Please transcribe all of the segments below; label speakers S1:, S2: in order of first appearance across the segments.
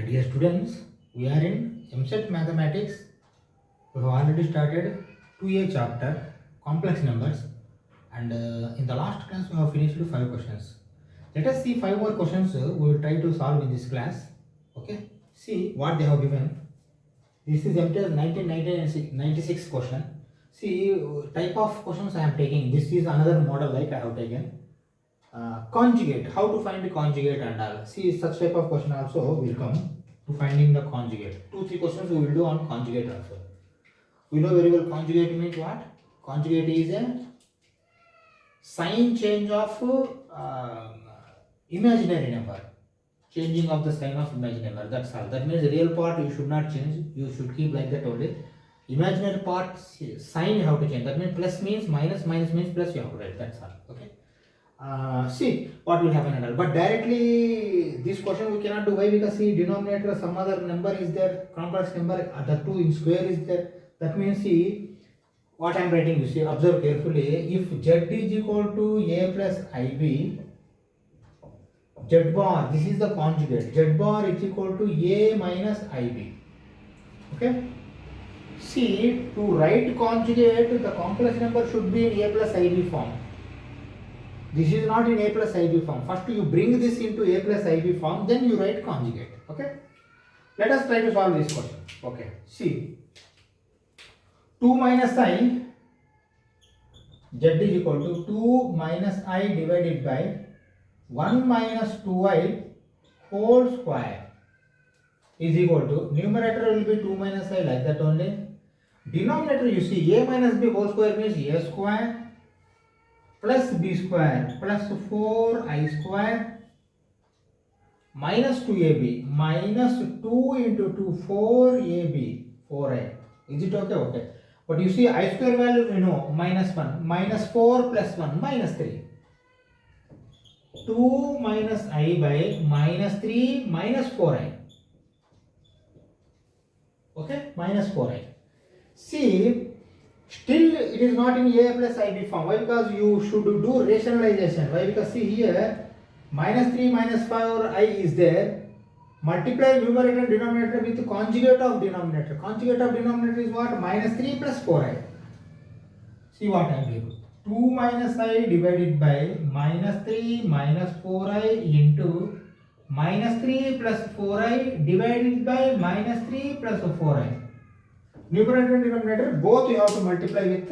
S1: Dear students, we are in Eamcet mathematics. We have already started 2A chapter, complex numbers, and in the last class we have finished 5 questions. Let us see 5 more questions we will try to solve in this class. Okay, see what they have given. This is MTS 1996 question. See type of questions I am taking. This is another model like I have taken. Conjugate, how to find the conjugate and all. See such type of question also will come to finding the conjugate. 2-3 questions we will do on conjugate also. We know very well conjugate means what? Conjugate is a sign change of imaginary number. Changing of the sign of imaginary number, that's all. That means the real part you should not change, you should keep like that only. Imaginary part sign you have to change. That means plus means minus, minus means plus you have to write, that's all. Okay. See what will happen and all. But directly this question we cannot do. Why? Because see denominator some other number is there, complex number, the 2 in square is there. That means see what I am writing, you see, observe carefully. If z is equal to a plus ib, z bar, this is the conjugate, z bar is equal to a minus ib. Okay. See, to write conjugate, the complex number should be in a plus ib form. This is not in a plus ib form. First you bring this into a plus ib form, then you write conjugate. Okay. Let us try to solve this question. Okay. See, 2 minus I, z is equal to 2 minus I divided by 1 minus 2i whole square is equal to, numerator will be 2 minus I like that only. Denominator you see a minus b whole square means a square plus b square plus 4i square minus 2ab minus 2 into 2 4ab 4i. Is it okay? Okay. But you see I square value you know minus 1 minus 4 plus 1 minus 3. 2 minus I by minus 3 minus 4i. Okay, minus 4i. See, still it is not in a plus ib form. Why? Because you should do rationalization. Why? Because see here minus 3 minus 4i is there. Multiply numerator and denominator with conjugate of denominator. Conjugate of denominator is what? Minus 3 plus 4i. See what I am doing. 2 minus I divided by minus 3 minus 4i into minus 3 plus 4i divided by minus 3 plus 4i. Numerator and denominator both you have to multiply with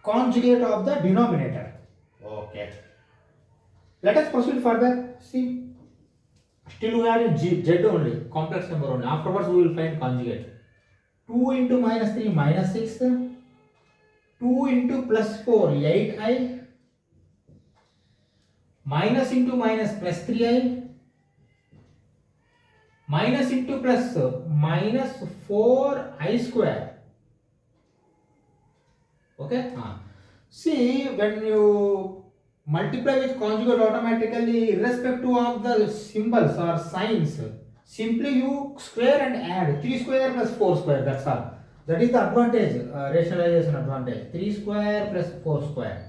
S1: conjugate of the denominator. Okay. Let us proceed further. See, still we are in z only, complex number only. Afterwards we will find conjugate. 2 into minus 3 minus 6. 2 into plus 4 8i. Minus into minus plus 3i. Minus into plus minus 4i square. Okay. See, when you multiply with conjugate automatically, irrespective of the symbols or signs, simply you square and add 3 square plus 4 square. That's all. That is the advantage, rationalization advantage. 3 square plus 4 square.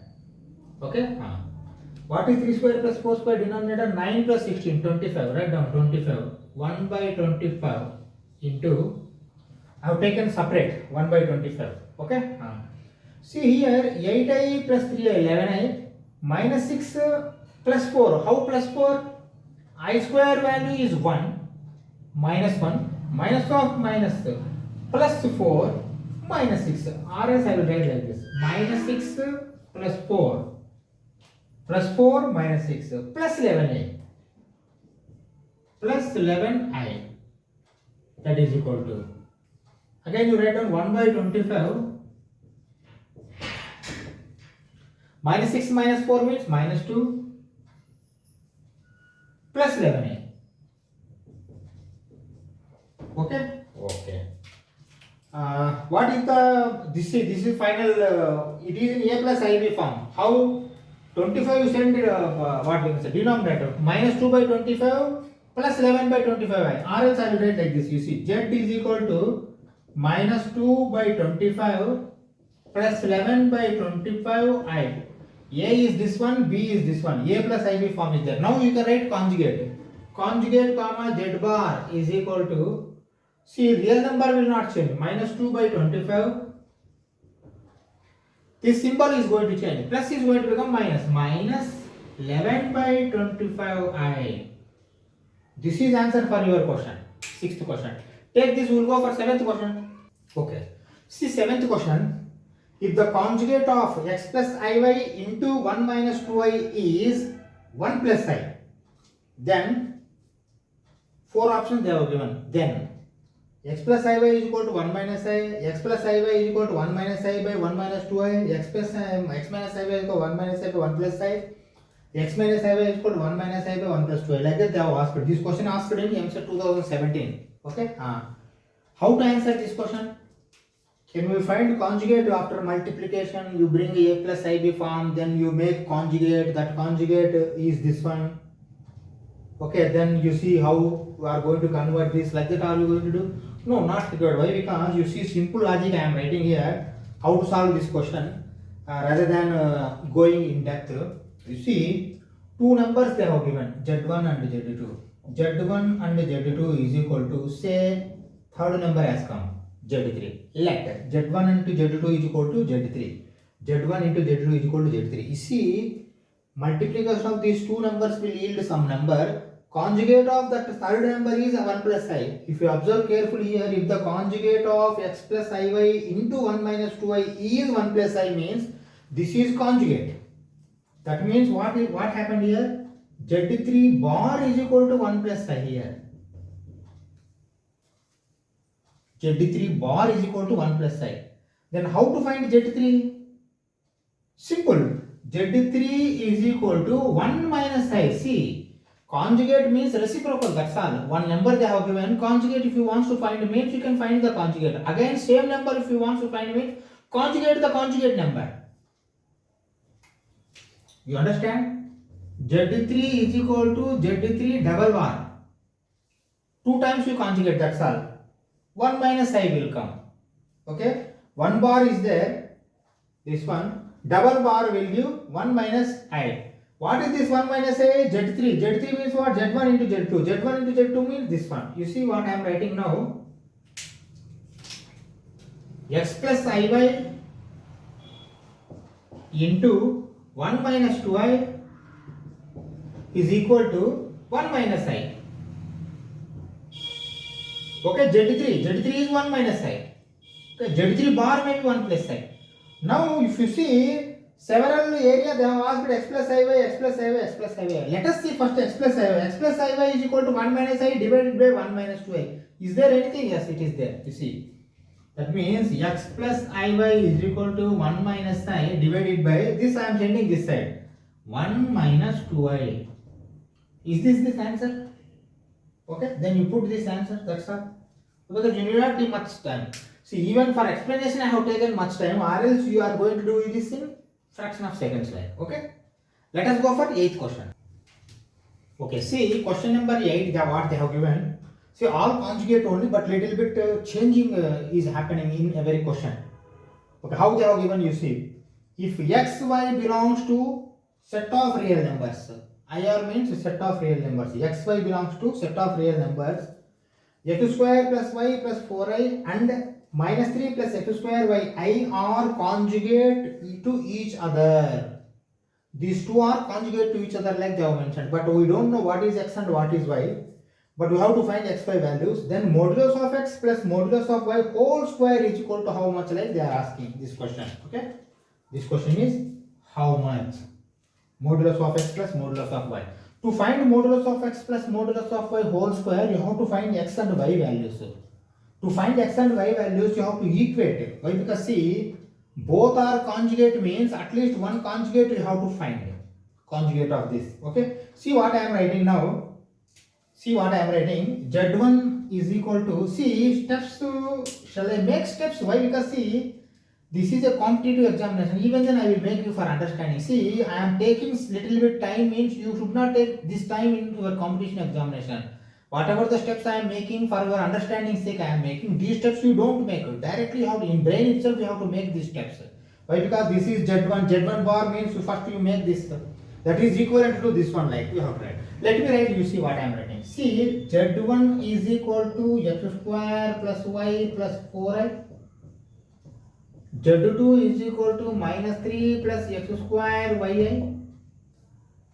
S1: Okay. What is 3 square plus 4 square? Denominator 9 plus 16, 25. Write down 25. 1 by 25 into, I have taken separate 1 by 25. Okay. See here 8i plus 3i 11i minus 6 plus 4. How plus 4? I square value is 1 minus 1 minus of minus plus 4 minus 6. Or else I will write like this. Minus 6 plus 4 plus 4 minus 6 plus 11i. Plus 11i, that is equal to, again you write down 1 by 25, minus 6 minus 4 means minus 2 plus 11i. Okay. Okay. What is the, this is final, it is in a plus ib form. How? 25 you send what we say denominator, minus 2 by 25 plus 11 by 25i. Or else I will write like this. You see, z is equal to minus 2 by 25 plus 11 by 25i. A is this one, B is this one. A plus IB form is there. Now you can write conjugate. conjugate comma z bar is equal to, see real number will not change, minus 2 by 25. This symbol is going to change, plus is going to become minus, minus 11 by 25i. This is answer for your question, 6th question. Take this, we will go for 7th question. Okay, see 7th question. If the conjugate of x plus iy into 1 minus 2i is 1 plus I, then 4 options they have given. Then x plus iy is equal to 1 minus I, x plus iy is equal to 1 minus I by 1 minus 2i, x minus iy is equal to 1 minus I by 1 plus I, x minus iy is equal to 1 minus I by 1 plus 2i. Like that they have asked. This question asked in Eamcet 2017. Okay. How to answer this question? Can we find conjugate after multiplication? You bring a plus ib form, then you make conjugate. That conjugate is this one. Okay, then you see how we are going to convert this. Like that, are you going to do? No, not required. Why? Because you see simple logic I am writing here. How to solve this question rather than going in depth. You see, two numbers they have given, z1 and z2. z1 and z2 is equal to, say, third number has come, z3. Let z1 into z2 is equal to z3. z1 into z2 is equal to z3. You see, multiplication of these two numbers will yield some number. Conjugate of that third number is 1 plus I. If you observe carefully here, if the conjugate of x plus iy into 1 minus 2i is 1 plus I, means this is conjugate. That means what happened here? Z3 bar is equal to 1 plus I here. Z3 bar is equal to 1 plus I. Then how to find Z3? Simple. Z3 is equal to 1 minus I. See, conjugate means reciprocal, that's all. One number they have given. Conjugate if you want to find means you can find the conjugate. Again, same number if you want to find means conjugate the conjugate number. You understand? Z3 is equal to Z3 double bar. 2 times you conjugate, that's all. 1 minus I will come. Okay? 1 bar is there. This one. Double bar will give 1 minus I. What is this 1 minus I? Z3. Z3 means what? Z1 into Z2. Z1 into Z2 means this one. You see what I am writing now? X plus iy into 1 minus 2i is equal to 1 minus I. Okay, Z3 is 1 minus I. Okay, Z3 bar may be 1 plus I. Now, if you see, several areas they have asked x plus iy, x plus iy, x plus iy. Let us see first x plus iy. X plus iy is equal to 1 minus I divided by 1 minus 2i. Is there anything? Yes, it is there. You see. That means x plus iy is equal to 1 minus I divided by, this I am sending this side, 1 minus 2i. Is this answer? Okay, then you put this answer, that's all. Because you do not need much time. See, even for explanation I have taken much time, or else you are going to do this in fraction of seconds like. Okay, let us go for 8th question. Okay, see question number 8, what they have given. See, all conjugate only, but little bit changing is happening in every question. Okay, how they have given, you see, if x, y belongs to set of real numbers, IR means set of real numbers, x, y belongs to set of real numbers, x square plus y plus 4i and minus 3 plus x square y I are conjugate to each other. These two are conjugate to each other like they have mentioned, but we don't know what is x and what is y. But we have to find x, y values. Then modulus of x plus modulus of y whole square is equal to how much, like they are asking this question. Okay, this question is how much? Modulus of x plus modulus of y. To find modulus of x plus modulus of y whole square, you have to find x and y values. To find x and y values, you have to equate it. Why? Because see, both are conjugate means at least one conjugate you have to find. Conjugate of this. Okay. See what I am writing now. See what I am writing. Z1 is equal to, see steps, shall I make steps? Why? Because see, this is a competitive examination. Even then I will make you for understanding. See, I am taking little bit time means you should not take this time in your competition examination. Whatever the steps I am making for your understanding sake, I am making. These steps you don't make. Directly you have to, in brain itself you have to make these steps. Why? Because this is Z1. Z1 bar means first you make this. That is equivalent to this one, like we have tried. Let me write, you see what I am writing. See, z1 is equal to x square plus y plus 4i. z2 is equal to minus 3 plus x square yi.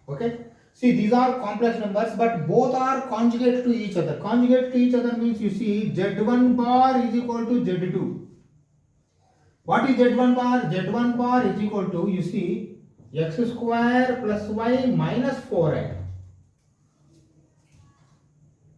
S1: Okay. See, these are complex numbers, but both are conjugate to each other. Conjugate to each other means, you see, z1 bar is equal to z2. What is z1 bar? Z1 bar is equal to, you see, x square plus y minus 4i.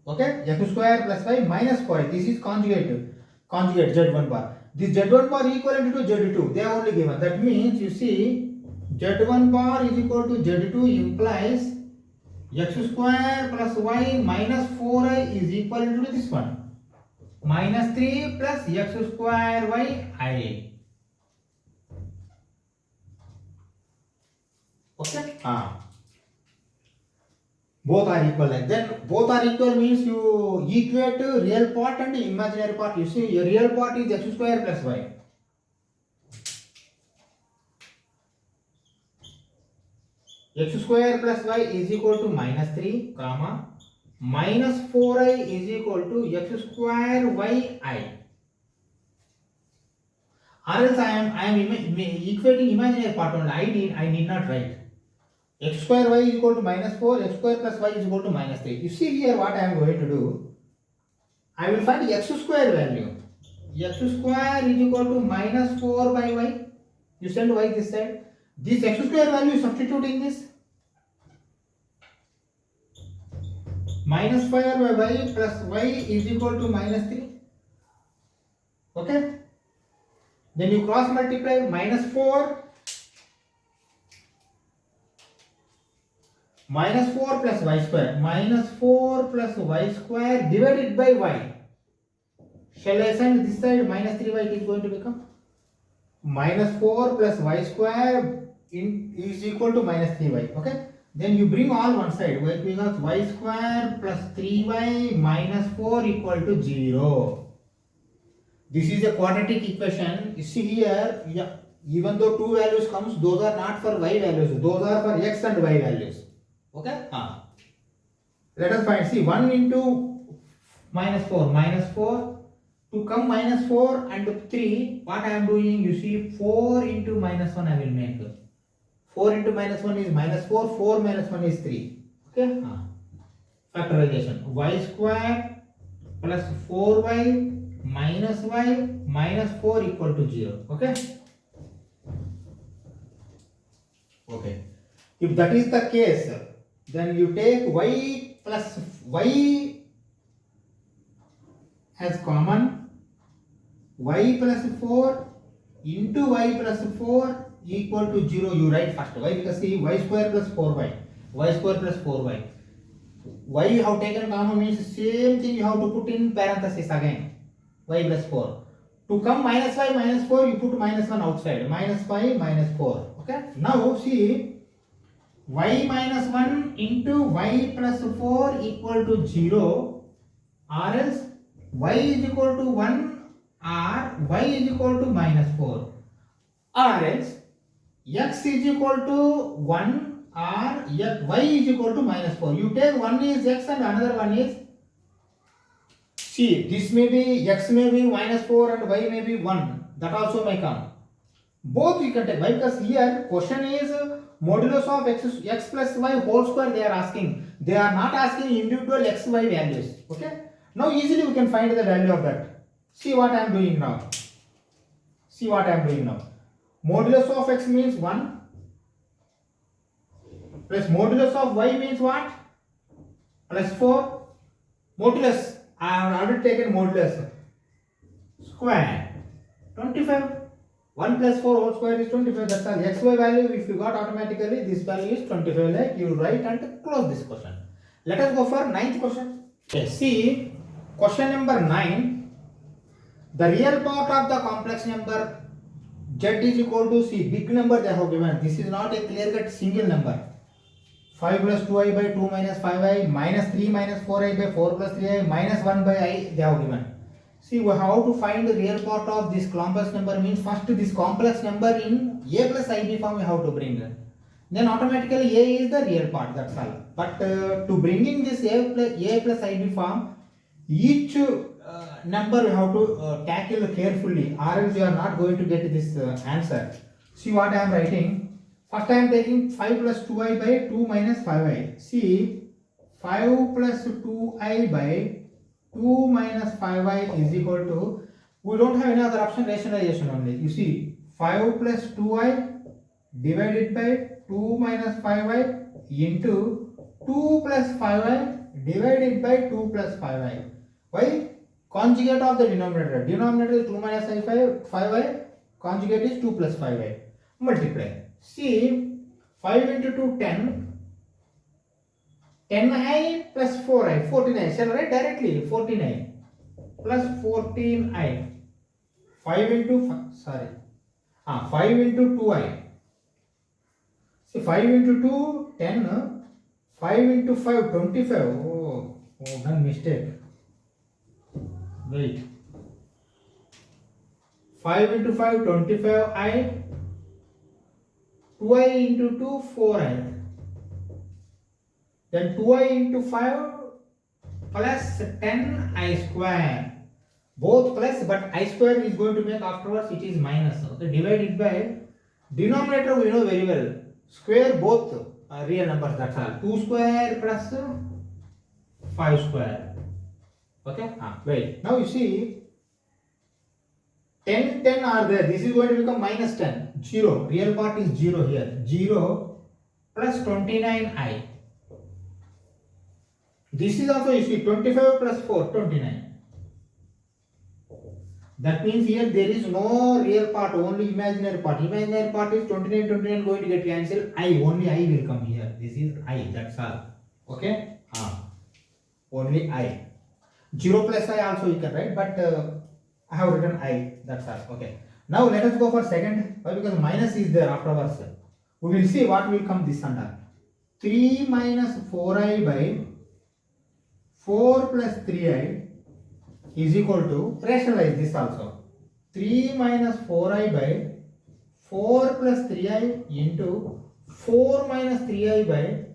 S1: Okay, x square plus y minus 4i. This is conjugate z1 bar. This z1 bar equivalent to z2. They are only given. That means, you see, z1 bar is equal to z2 implies x square plus y minus 4i is equal to this one. Minus 3 plus x square y I. Okay. Both are equal. Like then both are equal means you equate real part and imaginary part. You see, your real part is x square plus y. X square plus y is equal to minus 3 comma minus 4i is equal to x square y I. Or else I am equating imaginary part only. I need not write. X square y is equal to minus 4, x square plus y is equal to minus 3. You see here what I am going to do. I will find x square value. X square is equal to minus 4 by y. You send y this side. This x square value substitute in this. Minus 5 by y plus y is equal to minus 3. Okay. Then you cross multiply minus 4. Minus 4 plus y square. Minus 4 plus y square divided by y. Shall I send this side? Minus 3y it is going to become. Minus 4 plus y square is equal to minus 3y. Okay. Then you bring all one side. Y becomes y square plus 3y minus 4 equal to 0. This is a quadratic equation. You see here, yeah, even though two values comes, those are not for y values. Those are for x and y values. Okay. Let us find. See, 1 into minus 4. Minus 4. To come minus 4 and 3, what I am doing, you see, 4 into minus 1 I will make. 4 into minus 1 is minus 4. 4 minus 1 is 3. Okay. Factorization. Y square plus 4y minus y minus 4 equal to 0. Okay. Okay. If that is the case, then you take y plus y as common. Y plus 4 into y plus 4 equal to 0. You write first. Why? Because see, y square plus 4y. Y square plus 4y. Y you have taken common means same thing you have to put in parenthesis again. Y plus 4. To come minus y minus 4, you put minus 1 outside. Minus 5 minus 4. Okay. Now see, y minus 1 into y plus 4 equal to 0, or else y is equal to 1 or y is equal to minus 4, or else x is equal to 1 or y is equal to minus 4. You take one is x and another one is, see, this may be x may be minus 4 and y may be 1. That also may come. Both you can take. Why? Because here question is modulus of x plus y whole square they are asking. They are not asking individual x, y values. Okay. Now easily we can find the value of that. See what I am doing now. See what I am doing now. Modulus of x means 1 plus modulus of y means what? Plus 4. Modulus, I have already taken modulus. Square 25. 1 plus 4 whole square is 25. That's all. X, y value if you got automatically, this value is 25. Like you write and close this question. Let us go for 9th question. Okay, see question number 9. The real part of the complex number z is equal to, see, big number they have given. This is not a clear cut single number. 5 plus 2i by 2 minus 5i minus 3 minus 4i by 4 plus 3i minus 1 by I they have given. See, how to find the real part of this complex number means first this complex number in a plus ib form we have to bring. then automatically a is the real part, that's all. But to bringing this a plus ib form, each number you have to tackle carefully, or else you are not going to get this answer. See what I am writing. First I am taking 5 plus 2i by 2 minus 5i. See, 5 plus 2i by 2 minus 5i is equal to, we don't have any other option, rationalization only. You see, 5 plus 2i divided by 2 minus 5i into 2 plus 5i divided by 2 plus 5i. Why? Conjugate of the denominator. Denominator is 2 minus 5i, conjugate is 2 plus 5i. Multiply. See, 5 into 2, 10. 10i plus 4i, 14i. Shall I write directly? 14i plus 14i. 5 into 5 into 2i. See, 5 into 2, 10. 5 into 5, 25. Oh, done mistake. Wait. 5 into 5, 25i. 2i into 2, 4i. Then 2i into 5 plus 10i square. Both plus, but I square is going to make afterwards, it is minus. Okay, divided by denominator we know very well. Square both real numbers, that's all. 2 square plus 5 square. Okay, wait. Now you see, 10, 10 are there. This is going to become minus 10. 0. Real part is 0 here. 0 plus 29i. This is also, you see, 25 plus 4, 29. That means here there is no real part, only imaginary part. Imaginary part is 29, 29 going to get cancelled. Only I will come here. This is I, that's all. Okay? Only I. 0 plus I also you can write, but I have written I, that's all. Okay. Now let us go for second. Why? Because minus is there afterwards. We will see what will come this under. 3 minus 4i by 4 plus 3i is equal to, rationalize this also. 3 minus 4i by 4 plus 3i into 4 minus 3i by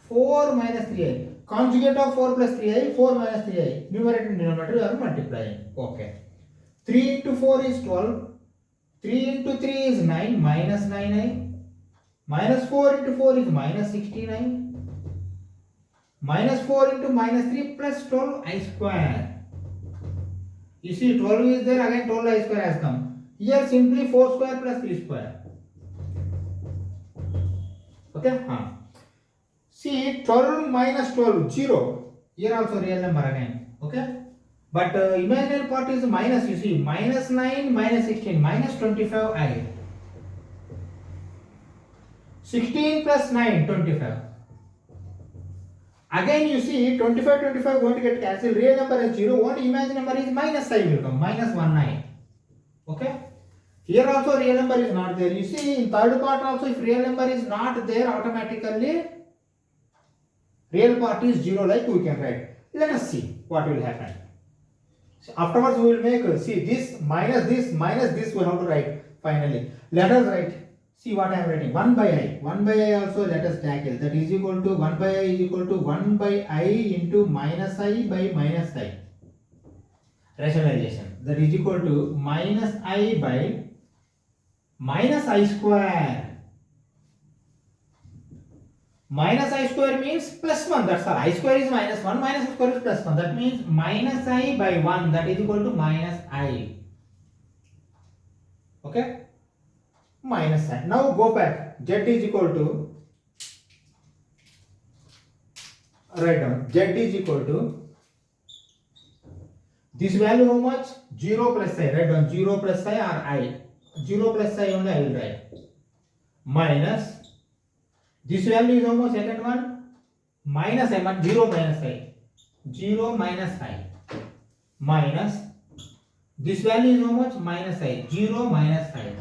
S1: 4 minus 3i. Conjugate of 4 plus 3i, 4 minus 3i. Numerator and denominator you are multiplying. Okay. 3 into 4 is 12. 3 into 3 is 9, minus 9i. Minus 4 into 4 is minus 16i. Minus 4 into minus 3 plus 12i square. You see, 12 is there, again 12i square has come. Here simply 4 square plus 3 square. Okay? See, 12 minus 12, 0. Here also real number again. Okay? But imaginary part is minus, you see, minus 9, minus 16, minus 25i. 16 plus 9, 25. Again you see, 25, 25 going to get cancelled. Real number is 0, only imaginary number is minus I will come, minus 1i. Okay? Here also real number is not there. You see, in third part also, if real number is not there, automatically real part is 0, like we can write. Let us see what will happen. So afterwards we will make, see, this, minus this we have to write finally. Let us write. See what I am writing. 1 by I. 1 by I also let us tackle. That is equal to 1 by I is equal to 1 by I into minus I by minus I. Rationalization. That is equal to minus I by minus I square. Minus I square means plus 1. That's all. I square is minus 1. Minus I square is plus 1. That means minus I by 1. That is equal to minus I. Okay? Minus I. Now go back. Z is equal to, write down. Z is equal to, this value how much? 0 plus I. Write down 0 plus I or I. 0 plus I only I will write. Minus, this value is how much? Second one? Minus I, but 0 minus I. 0 minus I. Minus, this value is how much? Minus I. 0 minus I.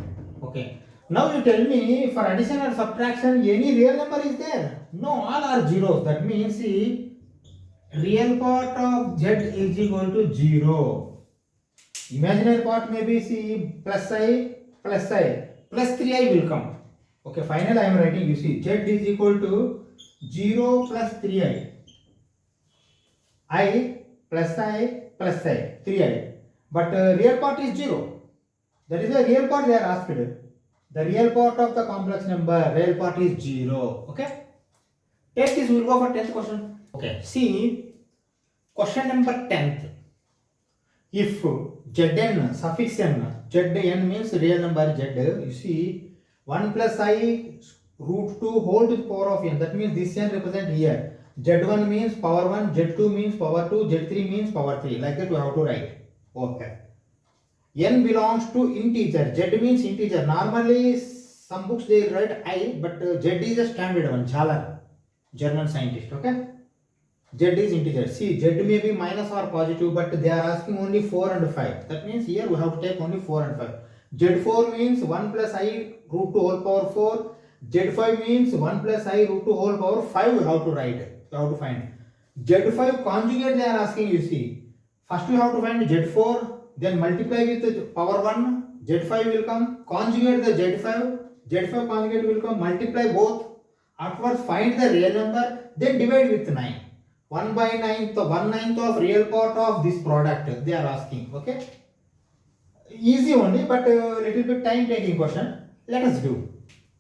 S1: Okay. Now you tell me, for addition or subtraction, any real number is there? No, all are zeros. That means, see, real part of Z is equal to 0. Imaginary part may be, see, plus I, plus 3i will come. Okay, finally I am writing, you see, z is equal to 0 plus 3i. I plus I plus I, 3i. But real part is 0. That is the real part they are asked. The real part of the complex number, real part is 0. Okay? Take this, we will go for 10th question. Okay, see, question number 10th. If Zn, suffix n, Zn means real number Z, you see, 1 plus I root 2 whole to the power of n, that means this n represent here. Z1 means power 1, Z2 means power 2, Z3 means power 3, like that we have to write. Okay. N belongs to integer, Z means integer. Normally some books they write I, but Z is a standard one, Zahler, German scientist, okay. Z is integer. See, Z may be minus or positive, but they are asking only 4 and 5. That means here we have to take only 4 and 5. Z4 means 1 plus I root 2 whole power 4. Z5 means 1 plus I root 2 whole power 5 we have to write. We have to find. Z5 conjugate they are asking, you see. First we have to find Z4, then multiply with power 1. Z5 will come. Conjugate the Z5. Z5 conjugate will come. Multiply both. Afterwards find the real number. Then divide with 9. 1 by 9th, 1/9 of real part of this product they are asking. Okay, easy only, but little bit time taking question. Let us do.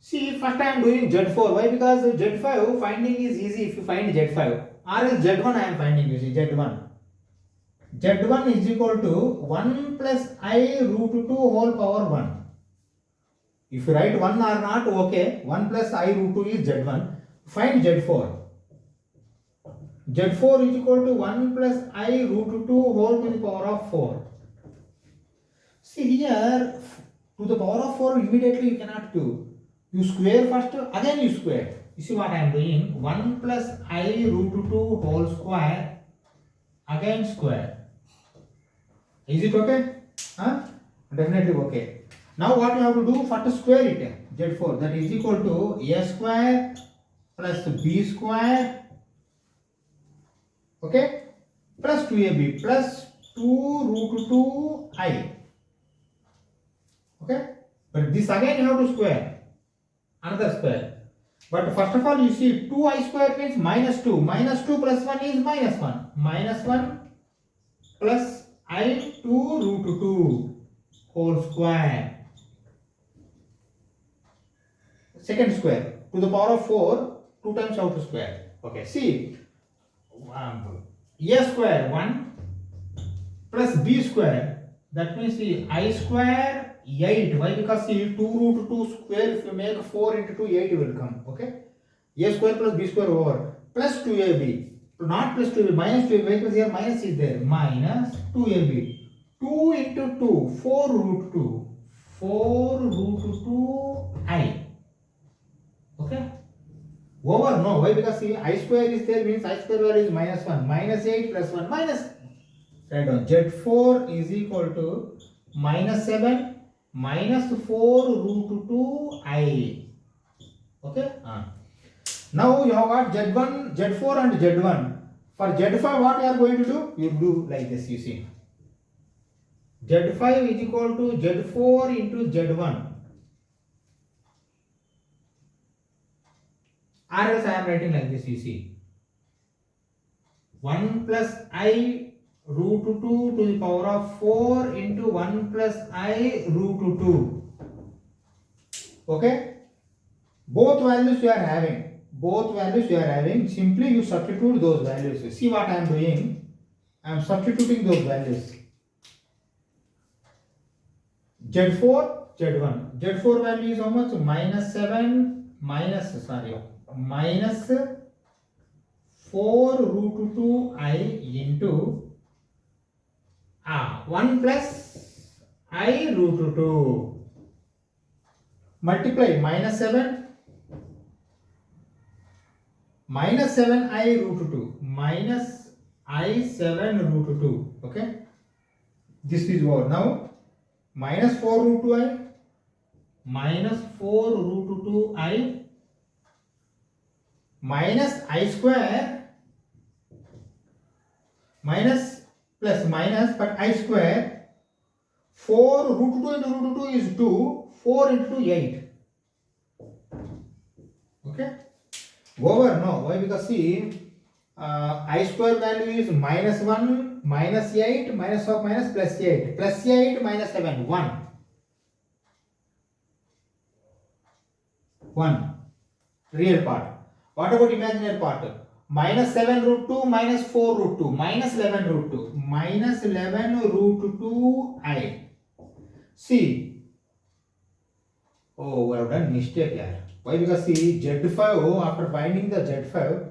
S1: See, first I am doing Z4. Why? Because Z5 finding is easy if you find Z5. Or else Z1 I am finding, you see, Z1. Z1 is equal to 1 plus I root 2 whole power 1. If you write 1 or not, okay. 1 plus I root 2 is Z1. Find Z4. Z4 is equal to 1 plus I root 2 whole to the power of 4. See here, to the power of 4 immediately you cannot do. You square first, again you square. You see what I am doing? 1 plus I root 2 whole square, again square. Is it okay? Huh? Definitely okay. Now what you have to do? First square it. Z4, that is equal to A square plus B square, okay, plus 2ab plus 2 root 2I. Okay, but this again you have to square, another square. But first of all, you see 2I square means minus 2. Minus 2 plus 1 is minus 1. Minus 1 plus I 2 root 2 whole square. Second square to the power of 4, 2 times out to square. Okay, see, A square 1 plus B square, that means see I square 8. Why? Because see 2 root 2 square, if you make 4 into 2, 8 will come. Okay, A square plus B square over plus 2ab, not plus 2ab, minus 2ab, because here minus is there, minus 2ab. 2 into 2, 4 root 2, 4 root 2I. Okay, over, no. Why? Because see I square is there, means I square value is minus 1. Minus 8 plus 1 minus. Write down. Z4 is equal to minus 7 minus 4 root 2I. Okay. Now you have got Z1, Z4 and Z1. For Z5 what you are going to do? You do like this, you see. Z5 is equal to Z4 into Z1. Or else I am writing like this, you see. 1 plus I root 2 to the power of 4 into 1 plus I root 2. Okay? Both values you are having. Both values you are having. Simply you substitute those values. See what I am doing? I am substituting those values. Z4, Z1. Z4 value is how much? Minus 7, minus 4 root 2I into 1 plus I root 2. Multiply minus 7 minus 7I root 2 minus I 7 root 2. Okay, this is what now. Minus 4 root 2I minus 4 root 2I minus I square minus plus minus, but I square 4 root 2 into root 2 is 2, 4 into 2 8. Okay. Over, no. Why? Because see, I square value is minus 1, minus 8, minus of minus plus 8. Plus 8 minus 7, 1. 1. Real part. What about imaginary part? Minus 7 root 2, minus 4 root 2, minus 11 root 2, minus 11 root 2 I. See. Oh, we have done mistake here. Why? Because see, Z5, after finding the Z5,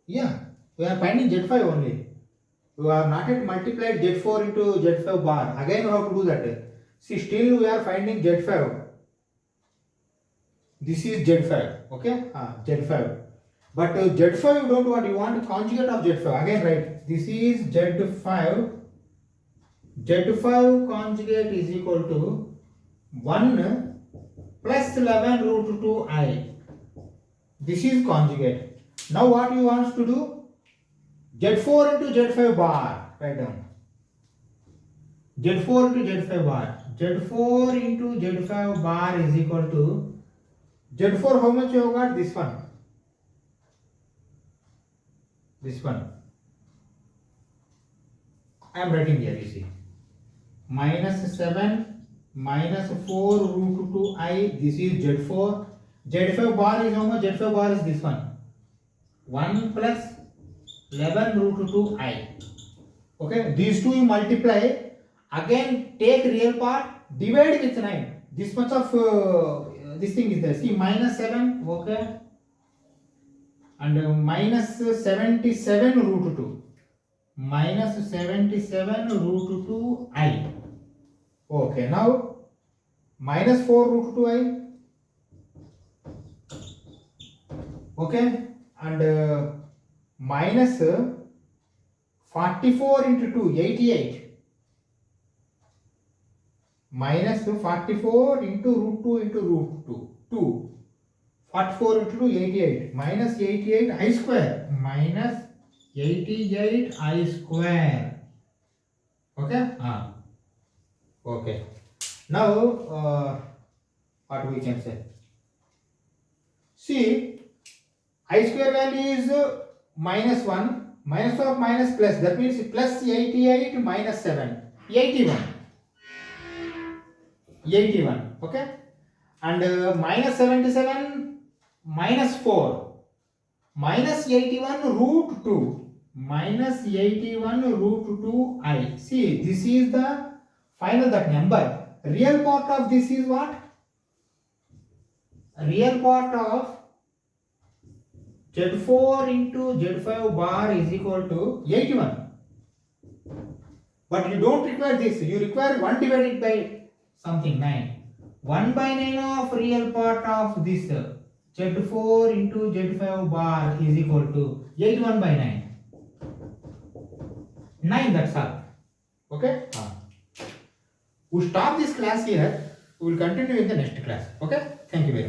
S1: yeah, we are finding Z5 only. We are not yet multiplied Z4 into Z5 bar. Again, we have to do that. See, still we are finding Z5. This is Z5. Okay? Z5. But Z5 you don't want. You want conjugate of Z5. Again, right? This is Z5. Z5 conjugate is equal to 1 plus 11 root 2I. This is conjugate. Now what you want to do? Z4 into Z5 bar. Write down. Z4 into Z5 bar. Z4 into Z5 bar is equal to Z4, how much you have got? This one. This one. I am writing here, you see. Minus 7 minus 4 root 2I. This is Z4. Z5 bar is how much? Z5 bar is this one. 1 plus 11 root 2I. Okay. These two you multiply. Again take real part. Divide with 9. This much of this thing is there. See, minus 7. Okay. And minus 77 root 2. Minus 77 root 2I. Okay, now minus 4 root 2I. Okay, and minus 44 into 2, 88. Minus 44 into root 2 into root 2. 2. 44 into 2, 88. Minus 88 I square. Minus 88 I square. Okay? Okay. Now, what we can say? See, I square value is minus 1. Minus of minus plus. That means plus 88 minus 7. 81. 81. Okay? And minus 77 minus 4. Minus 81 root 2. Minus 81 root 2I. See, this is the final that number. Real part of this is what? Real part of Z4 into Z5 bar is equal to 81. But you don't require this. You require 1 divided by something 9. 1 by 9 of real part of this Z4 into Z5 bar is equal to 81 by 9. 9, that's all. Okay? We stop this class here. We will continue in the next class. Okay? Thank you very much.